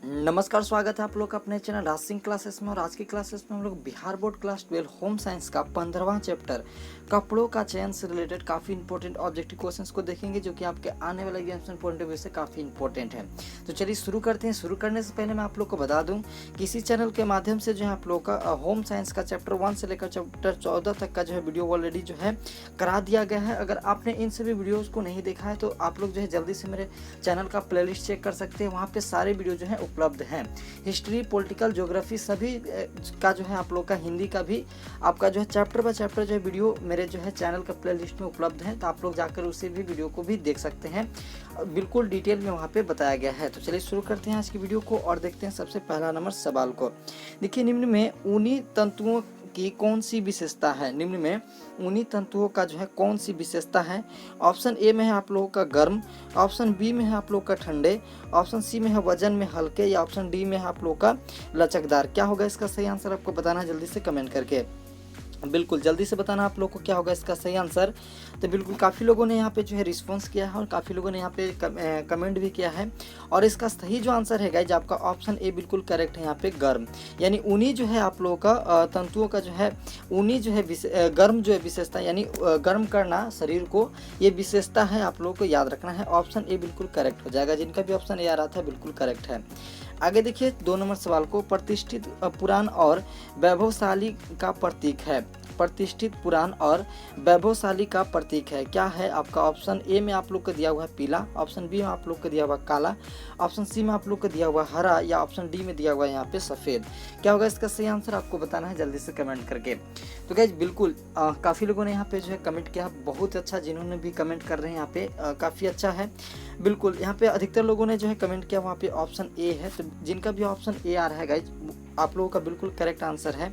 नमस्कार, स्वागत है आप लोग का अपने चैनल राज सिंह क्लासेस में। और आज की क्लासेस में हम लोग Bihar board class 12 home science का 15वां चैप्टर कपड़ों का चयन से रिलेटेड काफ़ी इंपॉर्टेंट ऑब्जेक्टिव क्वेश्चंस को देखेंगे, जो कि आपके आने वाले एग्जामिनेशन पॉइंट ऑफ व्यू से काफ़ी इंपॉर्टेंट है। तो चलिए शुरू करते हैं। शुरू करने से पहले मैं आप लोग को बता दूँ कि इसी चैनल के माध्यम से जो है आप लोग का होम साइंस का चैप्टर 1 से लेकर चैप्टर 14 तक का जो है वीडियो ऑलरेडी जो है करा दिया गया है। अगर आपने इन सभी वीडियोज़ को नहीं देखा है तो आप लोग जो है जल्दी से मेरे चैनल का प्लेलिस्ट चेक कर सकते हैं। वहाँ पे सारे वीडियो जो है उपलब्ध हैं। हिस्ट्री, पॉलिटिकल, ज्योग्राफी सभी का जो है आप लोग का हिंदी का भी आपका जो है चैप्टर बाय चैप्टर जो है वीडियो मेरे जो है चैनल का प्लेलिस्ट में उपलब्ध है। तो आप लोग जाकर उसे भी वीडियो को भी देख सकते हैं, बिल्कुल डिटेल में वहाँ पे बताया गया है। तो चलिए शुरू करते हैं आज की वीडियो को और देखते हैं सबसे पहला नंबर सवाल को। देखिए, निम्न में ऊनी तंतुओं की कौन सी विशेषता है? निम्न में ऊनी तंतुओं का जो है कौन सी विशेषता है? ऑप्शन ए में है आप लोगों का गर्म, ऑप्शन बी में है आप लोग का ठंडे, ऑप्शन सी में है वजन में हल्के, या ऑप्शन डी में है आप लोग का लचकदार। क्या होगा इसका सही आंसर? आपको बताना है जल्दी से कमेंट करके। बिल्कुल जल्दी से बताना आप लोग को क्या होगा इसका सही आंसर। तो बिल्कुल काफ़ी लोगों ने यहाँ पे जो है रिस्पांस किया है और काफ़ी लोगों ने यहाँ पे कमेंट भी किया है। और इसका सही जो आंसर है गाइज आपका ऑप्शन ए बिल्कुल करेक्ट है। यहाँ पे गर्म, यानी ऊनी जो है आप लोगों का तंतुओं का जो है ऊनी जो है गर्म जो है विशेषता, यानी गर्म करना शरीर को, ये विशेषता है। आप लोगों को याद रखना है। ऑप्शन ए बिल्कुल करेक्ट हो जाएगा। जिनका भी ऑप्शन ए आ रहा था बिल्कुल करेक्ट है। आगे देखिए 2 नंबर सवाल को। प्रतिष्ठित पुराण और वैभवशाली का प्रतीक है। प्रतिष्ठित पुराण और वैभवशाली का प्रतीक है, क्या है आपका? ऑप्शन ए में आप लोग को दिया हुआ है पीला, ऑप्शन बी में आप लोग को दिया हुआ काला, ऑप्शन सी में आप लोग को दिया हुआ हरा, या ऑप्शन डी में दिया हुआ यहाँ पे सफ़ेद। क्या होगा इसका सही आंसर? आपको बताना है जल्दी से कमेंट करके। तो गाइज बिल्कुल काफ़ी लोगों ने यहाँ पे जो है कमेंट किया, बहुत अच्छा। जिन्होंने भी कमेंट कर रहे हैं यहाँ पे काफ़ी अच्छा है। बिल्कुल यहाँ पे अधिकतर लोगों ने जो है कमेंट किया वहाँ पे ऑप्शन ए है। तो जिनका भी ऑप्शन ए आ रहा है गाइज आप लोगों का बिल्कुल करेक्ट आंसर है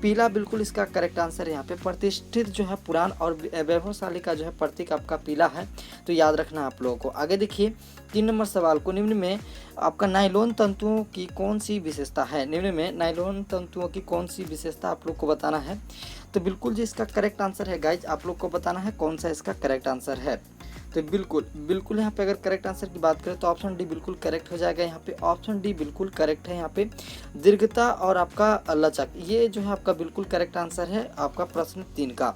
पीला। बिल्कुल इसका करेक्ट आंसर है। यहाँ पे प्रतिष्ठित जो है पुराण और वैभवशाली का जो है प्रतीक आपका पीला है। तो याद रखना आप लोगों को। आगे देखिए 3 नंबर सवाल को। निम्न में आपका नायलॉन तंतुओं की कौन सी विशेषता है? निम्न में नायलॉन तंतुओं की कौन सी विशेषता आप लोग को बताना है। तो बिल्कुल जो इसका करेक्ट आंसर है गाइज आप लोग को बताना है कौन सा इसका करेक्ट आंसर है। तो बिल्कुल यहाँ पे अगर करेक्ट आंसर की बात करें तो ऑप्शन डी बिल्कुल करेक्ट हो जाएगा। यहाँ पे ऑप्शन डी बिल्कुल करेक्ट है। यहाँ पे दीर्घता और आपका लचक, ये जो है आपका बिल्कुल करेक्ट आंसर है आपका प्रश्न 3 का।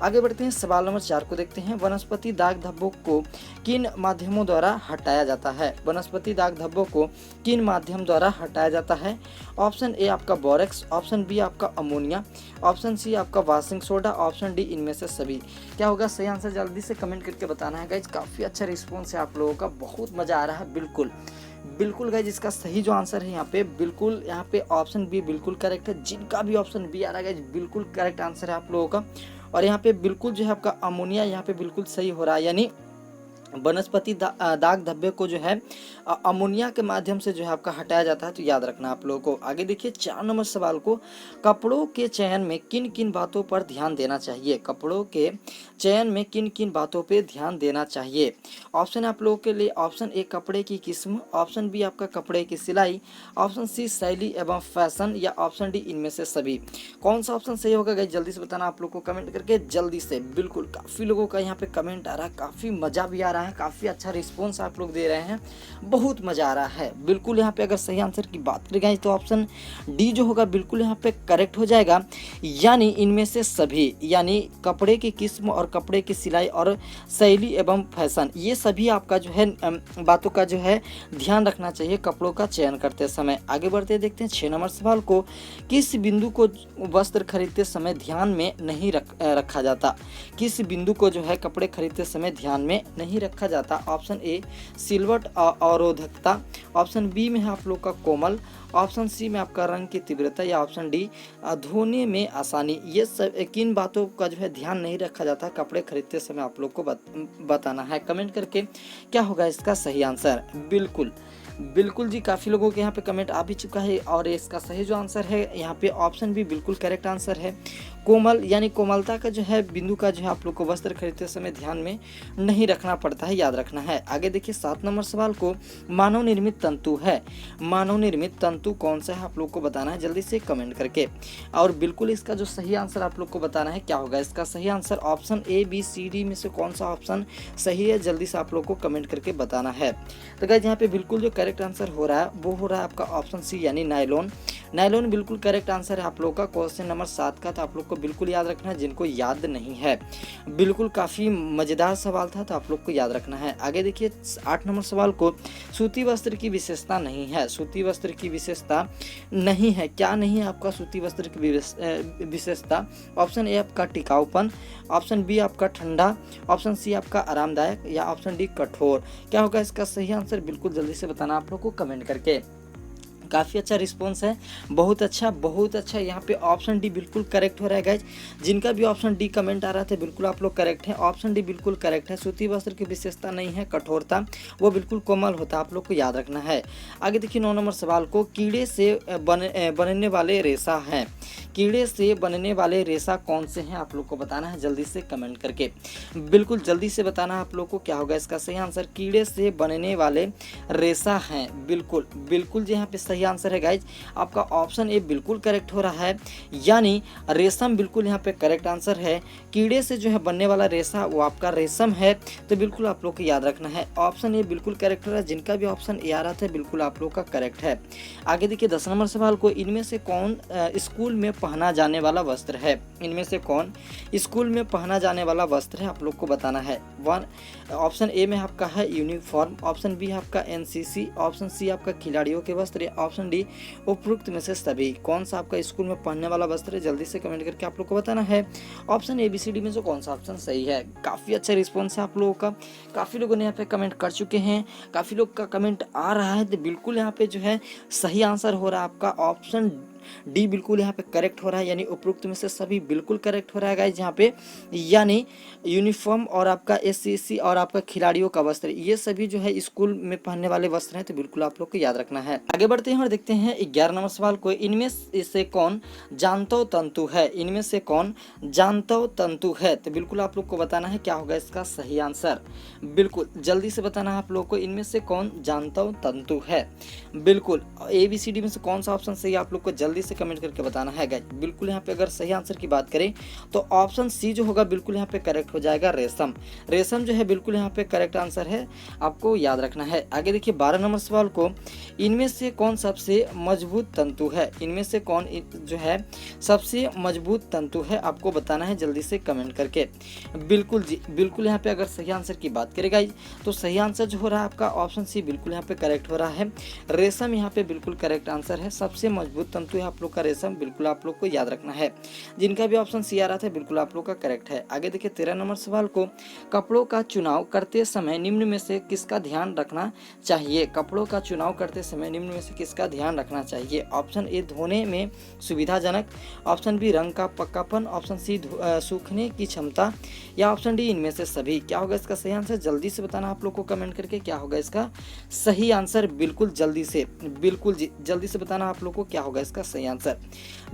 आगे बढ़ते हैं सवाल नंबर 4 को देखते हैं। वनस्पति दाग धब्बों को किन माध्यमों द्वारा हटाया जाता है? वनस्पति दाग धब्बों को किन माध्यम द्वारा हटाया जाता है? ऑप्शन ए आपका बोरेक्स, ऑप्शन बी आपका अमोनिया, ऑप्शन सी आपका वाशिंग सोडा, ऑप्शन डी इनमें से सभी। क्या होगा सही आंसर? जल्दी से कमेंट करके बताना है गाइज। काफ़ी अच्छा रिस्पॉन्स है आप लोगों का, बहुत मज़ा आ रहा है। बिल्कुल गाइज इसका सही जो आंसर है यहाँ पे ऑप्शन बी बिल्कुल करेक्ट है। जिनका भी ऑप्शन बी आ रहा है गाइज बिल्कुल करेक्ट आंसर है आप लोगों का। और यहाँ पे बिल्कुल जो है आपका अमोनिया यहाँ पे बिल्कुल सही हो रहा है, यानी वनस्पति दाग धब्बे को जो है अमोनिया के माध्यम से जो है आपका हटाया जाता है। तो याद रखना आप लोगों को। आगे देखिए 4 नंबर सवाल को। कपड़ों के चयन में किन किन बातों पर ध्यान देना चाहिए? कपड़ों के चयन में किन किन बातों पर ध्यान देना चाहिए? ऑप्शन आप लोगों के लिए ऑप्शन ए कपड़े की किस्म, ऑप्शन बी आपका कपड़े की सिलाई, ऑप्शन सी शैली एवं फैशन, या ऑप्शन डी इनमें से सभी। कौन सा ऑप्शन सही होगा गाइस जल्दी से बताना आप लोग को कमेंट करके जल्दी से। बिल्कुल काफ़ी लोगों का यहाँ पे कमेंट आ रहा है, काफ़ी मज़ा भी आ रहा है, काफ़ी अच्छा रिस्पॉन्स आप लोग दे रहे हैं, बहुत मज़ा आ रहा है। बिल्कुल यहाँ पे अगर सही आंसर की बात करें गाइस तो ऑप्शन डी जो होगा बिल्कुल यहाँ पे करेक्ट हो जाएगा, यानी इनमें से सभी, यानी कपड़े की किस्म और कपड़े की सिलाई और शैली एवं फैशन, ये सभी आपका जो है बातों का जो है ध्यान रखना चाहिए कपड़ों का चयन करते समय। आगे बढ़ते देखते हैं 6 नंबर सवाल को। किस बिंदु को वस्त्र खरीदते समय ध्यान में नहीं रखा जाता? किस बिंदु को जो है कपड़े खरीदते समय ध्यान में नहीं रखा जाता? ऑप्शन ए सिलवट अवरोधकता, ऑप्शन बी में है आप लोग का कोमल, ऑप्शन सी में आपका रंग की तीव्रता, या ऑप्शन डी धोने में आसानी। ये सब किन बातों का जो है ध्यान नहीं रखा जाता कपड़े खरीदते समय आप लोग को बताना है कमेंट करके। क्या होगा इसका सही आंसर? बिल्कुल जी काफ़ी लोगों के यहाँ पे कमेंट आ भी चुका है और इसका सही जो आंसर है यहाँ पे ऑप्शन भी बिल्कुल करेक्ट आंसर है। कोमल यानी कोमलता का जो है बिंदु का जो है आप लोग को वस्त्र खरीदते समय ध्यान में नहीं रखना पड़ता है, याद रखना है। आगे देखिए 7 नंबर सवाल को मानव निर्मित तंतु है, मानव निर्मित तंतु कौन सा है आप लोग को बताना है जल्दी से कमेंट करके। और बिल्कुल इसका जो सही आंसर आप लोग को बताना है क्या होगा। इसका सही answer option A B C D में से कौन सा ऑप्शन सही है जल्दी से आप लोग को कमेंट करके बताना है। तो गाइस यहाँ पे बिल्कुल जो करेक्ट आंसर हो रहा है वो हो रहा है आपका ऑप्शन सी यानी नायलॉन। नायलॉन बिल्कुल करेक्ट आंसर है आप लोग का क्वेश्चन नंबर 7 का। तो आप लोग को बिल्कुल याद रखना है, जिनको याद नहीं है बिल्कुल काफ़ी मज़ेदार सवाल था तो आप लोग को याद रखना है। आगे देखिए 8 नंबर सवाल को सूती वस्त्र की विशेषता नहीं है, सूती वस्त्र की विशेषता नहीं है, क्या नहीं है आपका सूती वस्त्र की विशेषता। ऑप्शन ए आपका टिकाऊपन, ऑप्शन बी आपका ठंडा, ऑप्शन सी आपका आरामदायक या ऑप्शन डी कठोर। क्या होगा इसका सही आंसर बिल्कुल जल्दी से बताना आप लोग को कमेंट करके। काफ़ी अच्छा रिस्पॉन्स है, बहुत अच्छा। यहाँ पे ऑप्शन डी बिल्कुल करेक्ट हो रहा है गाइज। जिनका भी ऑप्शन डी कमेंट आ रहा था बिल्कुल आप लोग करेक्ट है, ऑप्शन डी बिल्कुल करेक्ट है। सूती वस्त्र की विशेषता नहीं है कठोरता, वो बिल्कुल कोमल होता है, आप लोग को याद रखना है। आगे देखिए 9 नंबर सवाल को कीड़े से बनने वाले रेशा हैं, कीड़े से बनने वाले रेशा कौन से हैं आप लोग को बताना है जल्दी से कमेंट करके। बिल्कुल जल्दी से बताना है आप लोग को क्या होगा इसका सही आंसर। कीड़े से बनने वाले रेशा हैं, बिल्कुल जो यहाँ पे सही आंसर है गाइज आपका ऑप्शन ए बिल्कुल करेक्ट हो रहा है, यानी रेशम बिल्कुल यहाँ पे करेक्ट आंसर है। कीड़े से जो है बनने वाला रेशा वो आपका रेशम है, तो बिल्कुल आप लोग को याद रखना है ऑप्शन ए बिल्कुल करेक्ट हो रहा है। जिनका भी ऑप्शन ए आ रहा था बिल्कुल आप लोग का करेक्ट है। आगे देखिए 10 नंबर सवाल को इनमें से कौन स्कूल में पहना जाने वाला वस्त्र है, इनमें से कौन स्कूल में पहना जाने वाला वस्त्र है आप लोग को बताना है। ऑप्शन ए में आपका है यूनिफॉर्म, ऑप्शन बी आपका एनसीसी, ऑप्शन सी आपका खिलाड़ियों के वस्त्र, ऑप्शन डी उपरोक्त में से सभी। कौन सा आपका स्कूल में पहनने वाला वस्त्र है जल्दी से कमेंट करके आप लोग को बताना है। Option A B C D में से कौन सा ऑप्शन सही है। काफ़ी अच्छा रिस्पॉन्स है आप लोगों का, काफ़ी लोगों ने यहाँ पे कमेंट कर चुके हैं, काफ़ी लोग का कमेंट आ रहा है। तो बिल्कुल यहाँ पे जो है सही आंसर हो रहा है आपका ऑप्शन डी बिल्कुल यहाँ पे करेक्ट हो रहा है, यानी उपरोक्त में से सभी बिल्कुल करेक्ट हो रहा है गाइज यहाँ पे। यानी यूनिफॉर्म और आपका एससीसी और आपका खिलाड़ियों का वस्त्र, ये सभी जो है स्कूल में पहनने वाले वस्त्र हैं, तो बिल्कुल आप लोग को याद रखना है। आगे बढ़ते हैं और देखते हैं 11 नंबर सवाल को इनमें से कौन जानतो तंतु है, इनमें से कौन जानतो तंतु है। तो बिल्कुल आप लोग को बताना है क्या होगा इसका सही आंसर। बिल्कुल जल्दी से बताना है आप लोग को इनमें से कौन जानतो तंतु है। बिल्कुल ए बी सी डी में से कौन सा ऑप्शन सही आप लोग को जल्दी से कमेंट करके बताना है गाइस। बिल्कुल यहाँ पे अगर सही आंसर की बात करें तो ऑप्शन सी जो होगा बिल्कुल यहाँ पे करेक्ट हो जाएगा, रेशम। रेशम जो है बिल्कुल यहाँ पे करेक्ट आंसर है, आपको याद रखना है। आगे देखिए 12 नंबर सवाल को इनमें से कौन सबसे मजबूत तंतु है, इनमें से कौन जो है सबसे मजबूत तंतु है आपको बताना है जल्दी से कमेंट करके। बिल्कुल जी बिल्कुल यहाँ पे अगर सही आंसर की बात करें गाइस तो सही आंसर जो हो रहा है आपका ऑप्शन सी बिल्कुल यहाँ पे करेक्ट हो रहा है। रेशम यहाँ पे बिल्कुल करेक्ट आंसर है, सबसे मजबूत तंतु है आप लोग का रेशम, बिल्कुल आप लोग को याद रखना है। जिनका भी ऑप्शन सी आ रहा था बिल्कुल आप लोग का करेक्ट है। आगे देखिए 13 नंबर सवाल को कपड़ों का चुनाव करते समय निम्न में से किसका ध्यान रखना चाहिए, कपड़ों का चुनाव करते समय निम्न में से किसका ध्यान रखना चाहिए। ऑप्शन ए धोने में सुविधाजनक, ऑप्शन बी रंग का पक्कापन, ऑप्शन सी सूखने की क्षमता या ऑप्शन डी इनमें से सभी। क्या होगा इसका सही आंसर जल्दी से बताना आप लोग को कमेंट करके, क्या होगा इसका सही आंसर। बिल्कुल जल्दी से बिल्कुल जल्दी से बताना आप लोग को क्या होगा इसका सही आंसर।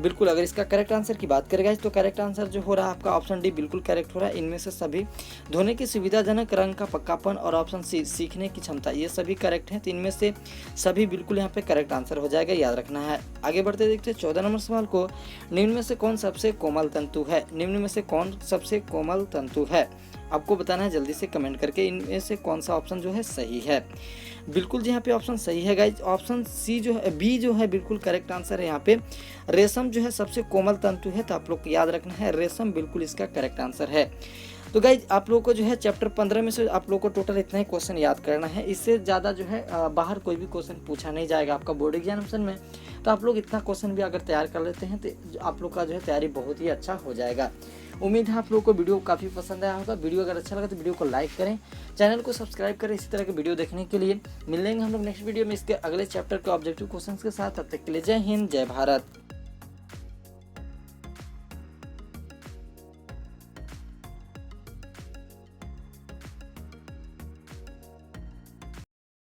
बिल्कुल अगर इसका करेक्ट आंसर की बात करेगा तो करेक्ट आंसर जो हो रहा है आपका ऑप्शन डी बिल्कुल करेक्ट हो रहा है, इनमें से सभी। धोने की सुविधाजनक, रंग का पक्कापन और ऑप्शन सी सीखने की क्षमता, ये सभी करेक्ट हैं, तो इनमें से सभी बिल्कुल यहाँ पे करेक्ट आंसर हो जाएगा, याद रखना है। आगे बढ़ते देखते 14 नंबर सवाल को निम्न में से कौन सबसे कोमल तंतु है, निम्न में से कौन सबसे कोमल तंतु है आपको बताना है जल्दी से कमेंट करके। इनमें से कौन सा ऑप्शन जो है सही है। बिल्कुल जी यहाँ पे ऑप्शन सही है गाइज, ऑप्शन सी जो है बी जो है बिल्कुल करेक्ट आंसर है यहाँ पे। रेशम जो है सबसे कोमल तंतु है, तो आप लोग को याद रखना है रेशम बिल्कुल इसका करेक्ट आंसर है। तो गाइज आप लोगों को जो है चैप्टर 15 में से आप लोग को टोटल इतना ही क्वेश्चन याद करना है, इससे ज़्यादा जो है बाहर कोई भी क्वेश्चन पूछा नहीं जाएगा आपका बोर्ड एग्जामिनेशन में। तो आप लोग इतना क्वेश्चन भी अगर तैयार कर लेते हैं तो आप लोग का जो है तैयारी बहुत ही अच्छा हो जाएगा। उम्मीद है आप लोगों को वीडियो काफ़ी पसंद आया होगा। वीडियो अगर अच्छा लगा तो वीडियो को लाइक करें, चैनल को सब्सक्राइब करें इसी तरह के वीडियो देखने के लिए। मिलेंगे हम लोग नेक्स्ट वीडियो में इसके अगले चैप्टर के ऑब्जेक्टिव क्वेश्चंस के साथ। तब तक के लिए जय हिंद, जय भारत।